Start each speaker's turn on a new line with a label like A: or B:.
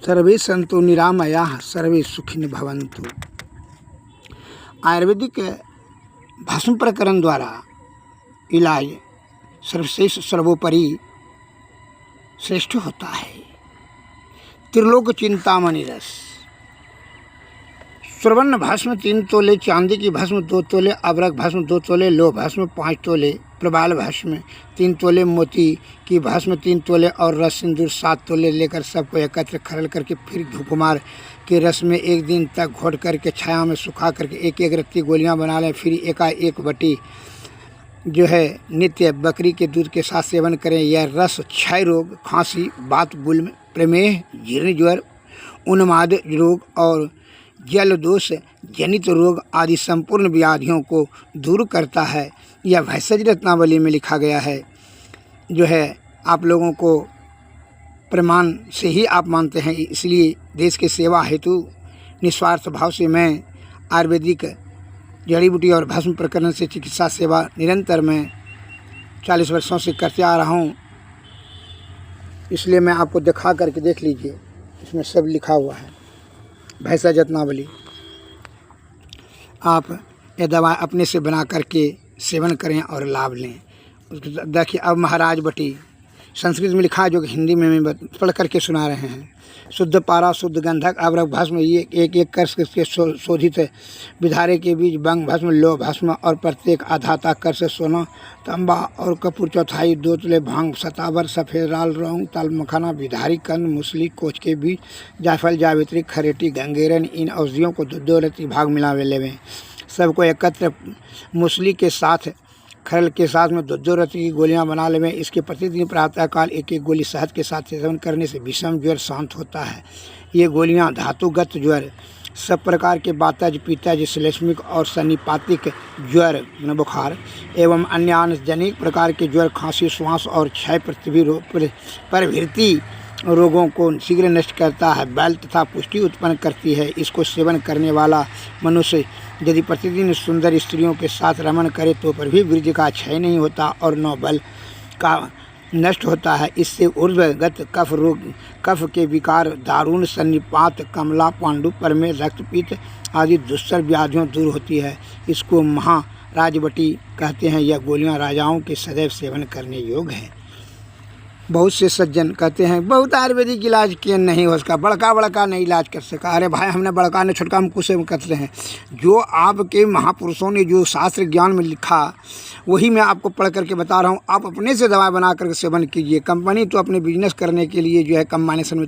A: सर्वे संतो निरामयाः सर्वे सुखिनो भवन्तु। आयुर्वेदिक भस्म प्रकरण द्वारा इलाज सर्वश्रेष्ठ सर्वोपरि श्रेष्ठ होता है। त्रिलोक चिंतामणि रस, स्वर्ण भस्म 3 तोले, चांदी की भस्म 2 तोले, अबरक भस्म 2 तोले, लोह भस्म 5 तोले, प्रबाल भस्म 3 तोले, मोती की भस्म 3 तोले और रस सिंदूर 7 तोले लेकर सबको एकत्र खरल करके फिर धूपमार के रस में 1 दिन तक घोट करके छाया में सुखा करके 1-1 रत्ती गोलियां बना लें। फिर एकाएक बटी जो है नित्य बकरी के दूध के साथ सेवन करें। यह रस क्षय रोग, खांसी, बात, गुल्म, प्रमेह, जीर्ण ज्वर, उन्माद रोग और जल दोष जनित रोग आदि संपूर्ण व्याधियों को दूर करता है। यह भैषज रत्नावली में लिखा गया है, जो है आप लोगों को प्रमाण से ही आप मानते हैं, इसलिए देश की सेवा हेतु निस्वार्थ भाव से मैं आयुर्वेदिक जड़ी बूटी और भस्म प्रकरण से चिकित्सा सेवा निरंतर मैं 40 वर्षों से करते आ रहा हूँ। इसलिए मैं आपको दिखा करके देख लीजिए, इसमें सब लिखा हुआ है। भैषज रत्नावली आप ये दवा अपने से बना करके सेवन करें और लाभ लें। देखिए अब महाराज बटी संस्कृत में लिखा है, जो कि हिंदी में पढ़ करके सुना रहे हैं। शुद्ध पारा, शुद्ध गंधक, अबरक भस्म, ये एक कर्ष के शोधित विधारे के बीच बंग भस्म, लोह भस्म और प्रत्येक आधाता कर्ष सोना, तंबा और कपूर 4 2 तोले, भांग, सतावर, सफ़ेद लाल रौंग, तल मखाना, विधारी कंद, मूसली, कोच के बीज, जायफल, जावित्री, खरेटी, गंगेरन, इन औषधियों को 2 रत्ती भाग मिलावे लेवें। सबको एकत्र मूसली के साथ खरल के साथ में 2 रत्ती की गोलियां बना लेवें। इसके प्रतिदिन प्रातःकाल 1-1 गोली शहद के साथ सेवन करने से विषम ज्वर शांत होता है। ये गोलियां धातुगत ज्वर, सब प्रकार के वातज, पित्तज, श्लेष्मिक और सन्निपातिक ज्वर बुखार एवं अन्य अनजनिक प्रकार के ज्वर, खांसी, श्वास और क्षय प्रभृति रोगों को शीघ्र नष्ट करता है। बल तथा पुष्टि उत्पन्न करती है। इसको सेवन करने वाला मनुष्य यदि प्रतिदिन सुंदर स्त्रियों के साथ रमण करे तो पर भी वीर्य का क्षय नहीं होता और न बल का नष्ट होता है। इससे ऊर्ध्वगत कफ रोग, कफ के विकार, दारुण, सन्निपात, कमला, पांडु, परमे, रक्तपित्त आदि दुस्तर व्याधियों दूर होती है। इसको महाराजबटी कहते हैं। यह गोलियां राजाओं के सदैव सेवन करने योग्य है। बहुत से सज्जन कहते हैं बहुत आयुर्वेदिक इलाज किए नहीं हो सका, बड़का नहीं इलाज कर सका। अरे भाई, हमने बड़का ने छोटका हम कुछ करते हैं। जो आपके महापुरुषों ने जो शास्त्र ज्ञान में लिखा वही मैं आपको पढ़ करके बता रहा हूँ। आप अपने से दवा बना करके सेवन कीजिए। कंपनी तो अपने बिजनेस करने के लिए जो है कम्बाइनेशन में